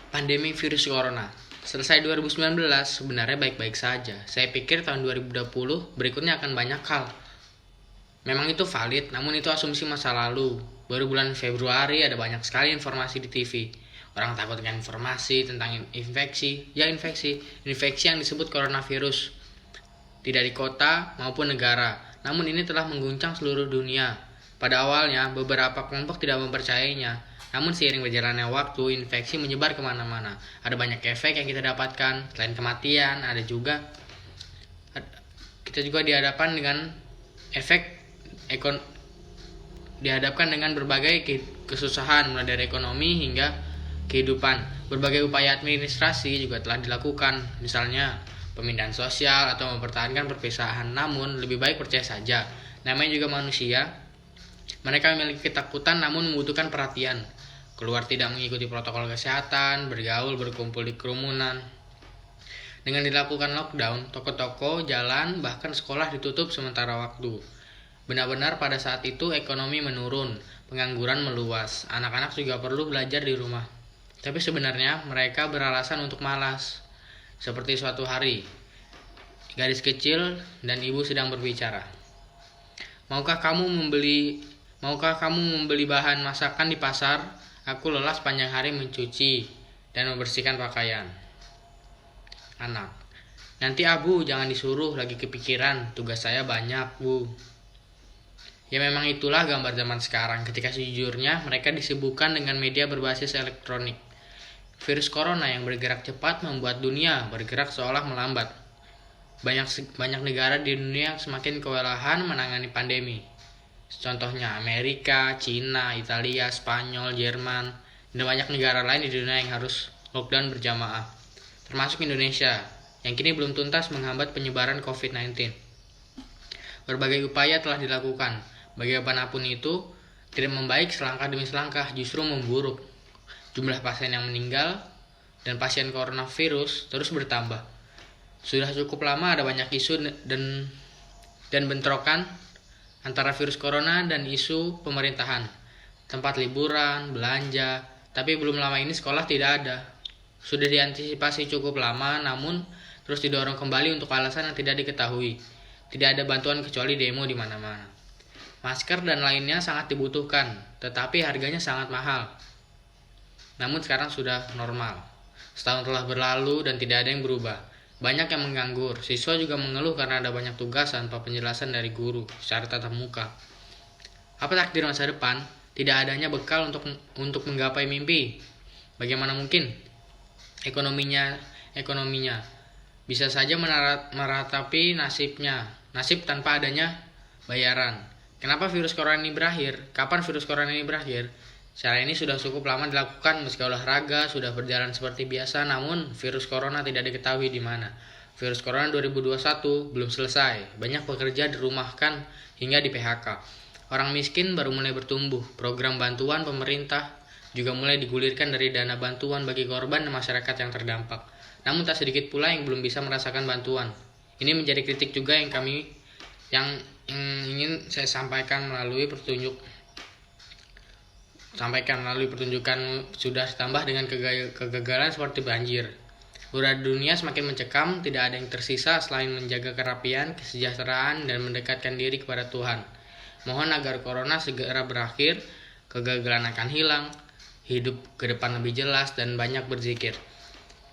Pandemi virus corona selesai 2019 sebenarnya baik-baik saja. Saya pikir tahun 2020 berikutnya akan banyak hal. Memang itu valid, namun itu asumsi masa lalu. Baru bulan Februari ada banyak sekali informasi di TV. Orang takut dengan informasi tentang infeksi yang disebut coronavirus. Tidak di kota maupun negara, namun ini telah mengguncang seluruh dunia. Pada awalnya, beberapa kelompok tidak mempercayainya. Namun seiring berjalannya waktu, infeksi menyebar kemana-mana. Ada banyak efek yang kita dapatkan. Selain kematian, kita juga dihadapkan dengan berbagai kesusahan, mulai dari ekonomi hingga kehidupan. Berbagai upaya administrasi juga telah dilakukan, misalnya pemindahan sosial atau mempertahankan perpisahan. Namun lebih baik percaya saja, namanya juga manusia. Mereka memiliki ketakutan namun membutuhkan perhatian. Keluar tidak mengikuti protokol kesehatan, bergaul, berkumpul di kerumunan. Dengan dilakukan lockdown, toko-toko, jalan, bahkan sekolah ditutup sementara waktu. Benar-benar pada saat itu ekonomi menurun, pengangguran meluas, anak-anak juga perlu belajar di rumah. Tapi sebenarnya mereka beralasan untuk malas. Seperti suatu hari, gadis kecil dan ibu sedang berbicara. Maukah kamu membeli bahan masakan di pasar? Aku lelah sepanjang hari mencuci dan membersihkan pakaian. Anak, nanti Abu jangan disuruh, lagi kepikiran, tugas saya banyak, Bu. Ya memang itulah gambar zaman sekarang, ketika sejujurnya mereka disibukkan dengan media berbasis elektronik. Virus corona yang bergerak cepat membuat dunia bergerak seolah melambat. Banyak negara di dunia yang semakin kewalahan menangani pandemi. Contohnya Amerika, Cina, Italia, Spanyol, Jerman, dan banyak negara lain di dunia yang harus lockdown berjamaah. Termasuk Indonesia, yang kini belum tuntas menghambat penyebaran COVID-19. Berbagai upaya telah dilakukan. Bagaimanapun itu, tidak membaik selangkah demi selangkah, justru memburuk. Jumlah pasien yang meninggal dan pasien coronavirus terus bertambah. Sudah cukup lama ada banyak isu dan bentrokan antara virus corona dan isu pemerintahan. Tempat liburan, belanja, tapi belum lama ini sekolah tidak ada. Sudah diantisipasi cukup lama, namun terus didorong kembali untuk alasan yang tidak diketahui. Tidak ada bantuan kecuali demo di mana-mana. Masker dan lainnya sangat dibutuhkan, tetapi harganya sangat mahal. Namun sekarang sudah normal. Setahun telah berlalu dan tidak ada yang berubah. Banyak yang menganggur. Siswa juga mengeluh karena ada banyak tugas tanpa penjelasan dari guru secara tatap muka. Apa takdir masa depan? Tidak adanya bekal untuk menggapai mimpi. Bagaimana mungkin? Ekonominya bisa saja meratapi nasib tanpa adanya bayaran. Kenapa virus corona ini berakhir? Kapan virus corona ini berakhir? Cara ini sudah cukup lama dilakukan, meski olahraga sudah berjalan seperti biasa, namun virus corona tidak diketahui di mana. Virus corona 2021 belum selesai, banyak pekerja dirumahkan hingga di PHK. Orang miskin baru mulai bertumbuh, program bantuan pemerintah juga mulai digulirkan dari dana bantuan bagi korban dan masyarakat yang terdampak. Namun tak sedikit pula yang belum bisa merasakan bantuan. Ini menjadi kritik juga yang ingin saya sampaikan melalui pertunjukan sudah ditambah dengan kegagalan seperti banjir. Udara dunia semakin mencekam, tidak ada yang tersisa selain menjaga kerapian, kesejahteraan, dan mendekatkan diri kepada Tuhan. Mohon agar corona segera berakhir, kegagalan akan hilang, hidup ke depan lebih jelas, dan banyak berzikir.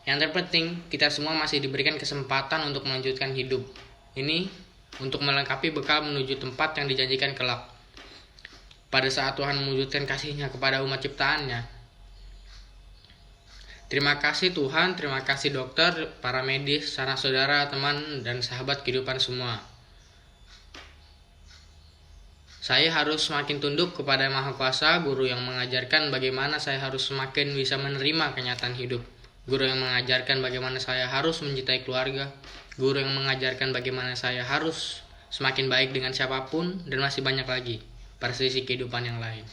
Yang terpenting, kita semua masih diberikan kesempatan untuk melanjutkan hidup. Ini untuk melengkapi bekal menuju tempat yang dijanjikan kelak. Pada saat Tuhan mewujudkan kasih-Nya kepada umat ciptaannya. Terima kasih Tuhan, terima kasih dokter, para medis, sanak saudara, teman, dan sahabat kehidupan semua. Saya harus semakin tunduk kepada Maha Kuasa, guru yang mengajarkan bagaimana saya harus semakin bisa menerima kenyataan hidup. Guru yang mengajarkan bagaimana saya harus mencintai keluarga. Guru yang mengajarkan bagaimana saya harus semakin baik dengan siapapun, dan masih banyak lagi pada sisi kehidupan yang lain.